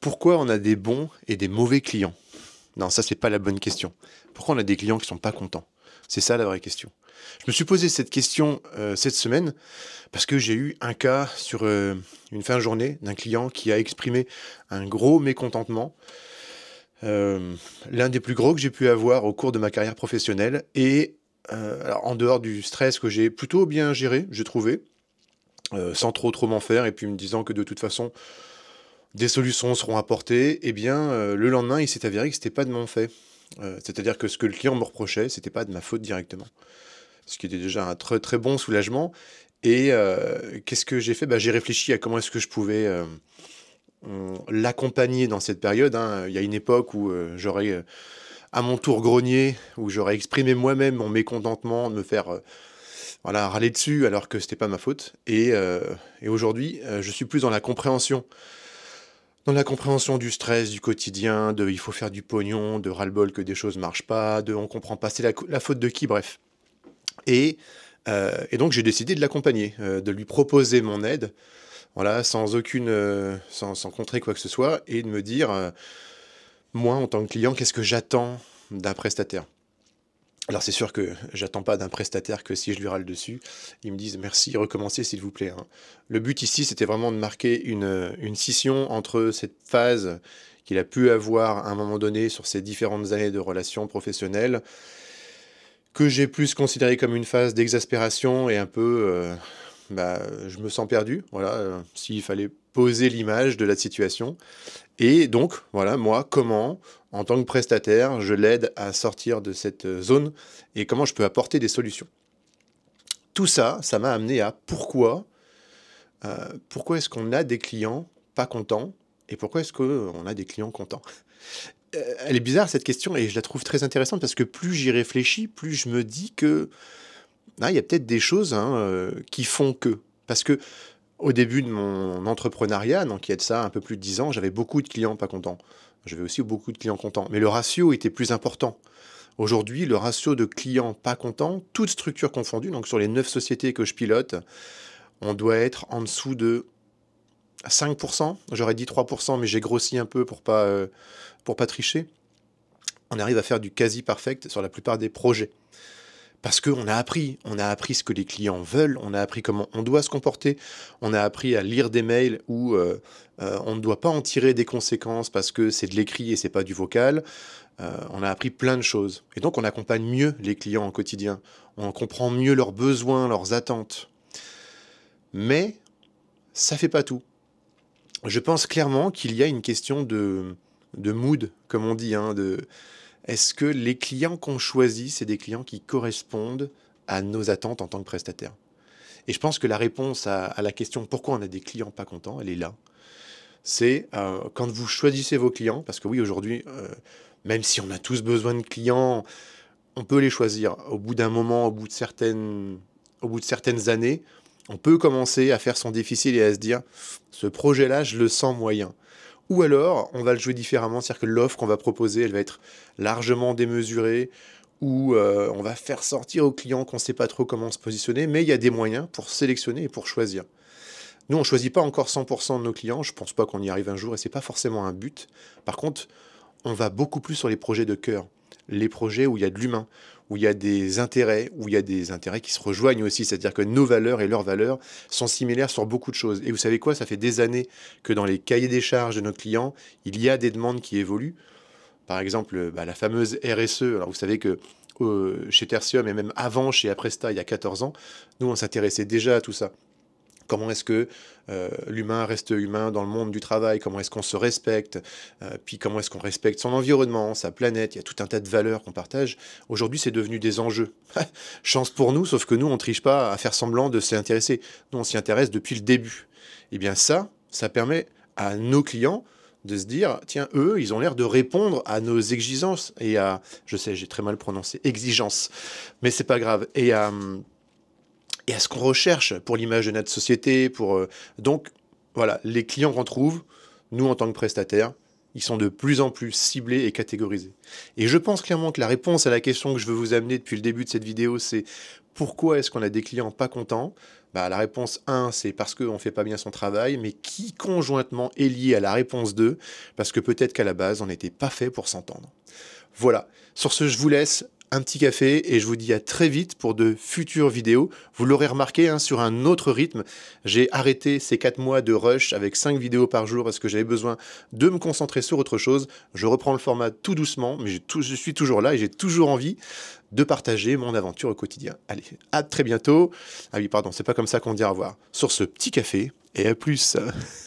Pourquoi on a des bons et des mauvais clients? Non, ça, c'est pas la bonne question. Pourquoi on a des clients qui sont pas contents? C'est ça la vraie question. Je me suis posé cette question cette semaine parce que j'ai eu un cas sur une fin de journée d'un client qui a exprimé un gros mécontentement, l'un des plus gros que j'ai pu avoir au cours de ma carrière professionnelle. Et alors, en dehors du stress que j'ai plutôt bien géré, j'ai trouvé, sans trop m'en faire, et puis me disant que de toute façon, des solutions seront apportées, eh bien, le lendemain, il s'est avéré que c'était pas de mon fait. C'est-à-dire que ce que le client me reprochait, c'était pas de ma faute directement. Ce qui était déjà un très bon soulagement. Et qu'est-ce que j'ai fait? Bah, j'ai réfléchi à comment est-ce que je pouvais l'accompagner dans cette période, hein. Il y a une époque où j'aurais à mon tour grogné, où j'aurais exprimé moi-même mon mécontentement, de me faire voilà, râler dessus alors que c'était pas ma faute. Et aujourd'hui, je suis plus dans la compréhension du stress, du quotidien, de il faut faire du pognon, de ras-le-bol que des choses marchent pas, de on comprend pas, c'est la faute de qui, bref. Et donc j'ai décidé de l'accompagner, de lui proposer mon aide, voilà, sans contrer quoi que ce soit, et de me dire, moi en tant que client, qu'est-ce que j'attends d'un prestataire? Alors c'est sûr que j'attends pas d'un prestataire que si je lui râle dessus, ils me disent merci, recommencez s'il vous plaît, hein. Le but ici, c'était vraiment de marquer une scission entre cette phase qu'il a pu avoir à un moment donné sur ses différentes années de relations professionnelles, que j'ai plus considéré comme une phase d'exaspération et un peu, je me sens perdu, voilà, s'il fallait poser l'image de la situation. Et donc, voilà, moi, comment, en tant que prestataire, je l'aide à sortir de cette zone et comment je peux apporter des solutions. Tout ça, ça m'a amené à pourquoi est-ce qu'on a des clients pas contents et pourquoi est-ce qu'on a des clients contents? Elle est bizarre cette question et je la trouve très intéressante parce que plus j'y réfléchis, plus je me dis que il y a peut-être des choses, hein, qui font que. Parce que au début de mon entrepreneuriat, donc il y a de ça un peu plus de 10 ans, j'avais beaucoup de clients pas contents. J'avais aussi beaucoup de clients contents, mais le ratio était plus important. Aujourd'hui, le ratio de clients pas contents, toutes structures confondues, donc sur les 9 sociétés que je pilote, on doit être en dessous de 5%. J'aurais dit 3%, mais j'ai grossi un peu pour pas tricher. On arrive à faire du quasi perfect sur la plupart des projets. Parce qu'on a appris ce que les clients veulent, on a appris comment on doit se comporter, on a appris à lire des mails où on ne doit pas en tirer des conséquences parce que c'est de l'écrit et c'est pas du vocal. On a appris plein de choses. Et donc on accompagne mieux les clients au quotidien, on comprend mieux leurs besoins, leurs attentes. Mais ça fait pas tout. Je pense clairement qu'il y a une question de mood, comme on dit, hein, est-ce que les clients qu'on choisit, c'est des clients qui correspondent à nos attentes en tant que prestataire? Et je pense que la réponse à la question pourquoi on a des clients pas contents, elle est là. C'est quand vous choisissez vos clients, parce que oui, aujourd'hui, même si on a tous besoin de clients, on peut les choisir. Au bout d'un moment, au bout de certaines années, on peut commencer à faire son difficile et à se dire, ce projet-là, je le sens moyen. Ou alors, on va le jouer différemment, c'est-à-dire que l'offre qu'on va proposer, elle va être largement démesurée, ou on va faire sortir au client qu'on ne sait pas trop comment se positionner, mais il y a des moyens pour sélectionner et pour choisir. Nous, on ne choisit pas encore 100% de nos clients, je ne pense pas qu'on y arrive un jour, et ce n'est pas forcément un but. Par contre, on va beaucoup plus sur les projets de cœur, les projets où il y a de l'humain, où il y a des intérêts, où il y a des intérêts qui se rejoignent aussi, c'est-à-dire que nos valeurs et leurs valeurs sont similaires sur beaucoup de choses. Et vous savez quoi, ça fait des années que dans les cahiers des charges de nos clients, il y a des demandes qui évoluent. Par exemple, la fameuse RSE, alors vous savez que chez Tertium et même avant chez Apresta, il y a 14 ans, nous on s'intéressait déjà à tout ça. Comment est-ce que l'humain reste humain dans le monde du travail? Comment est-ce qu'on se respecte? Puis comment est-ce qu'on respecte son environnement, sa planète? Il y a tout un tas de valeurs qu'on partage. Aujourd'hui, c'est devenu des enjeux. Chance pour nous, sauf que nous, on ne triche pas à faire semblant de s'y intéresser. Nous, on s'y intéresse depuis le début. Eh bien ça permet à nos clients de se dire, tiens, eux, ils ont l'air de répondre à nos exigences et à, je sais, j'ai très mal prononcé, exigences, mais c'est pas grave, et à ce qu'on recherche pour l'image de notre société. Donc, voilà, les clients qu'on trouve, nous, en tant que prestataires, ils sont de plus en plus ciblés et catégorisés. Et je pense clairement que la réponse à la question que je veux vous amener depuis le début de cette vidéo, c'est pourquoi est-ce qu'on a des clients pas contents? Bah, la réponse 1, c'est parce qu'on ne fait pas bien son travail, mais qui conjointement est lié à la réponse 2, parce que peut-être qu'à la base, on n'était pas fait pour s'entendre. Voilà. Sur ce, je vous laisse un petit café et je vous dis à très vite pour de futures vidéos. Vous l'aurez remarqué, hein, sur un autre rythme, j'ai arrêté ces 4 mois de rush avec 5 vidéos par jour parce que j'avais besoin de me concentrer sur autre chose. Je reprends le format tout doucement, mais je suis toujours là et j'ai toujours envie de partager mon aventure au quotidien. Allez, à très bientôt. Ah oui, pardon, c'est pas comme ça qu'on dit au revoir. Sur ce petit café et à plus.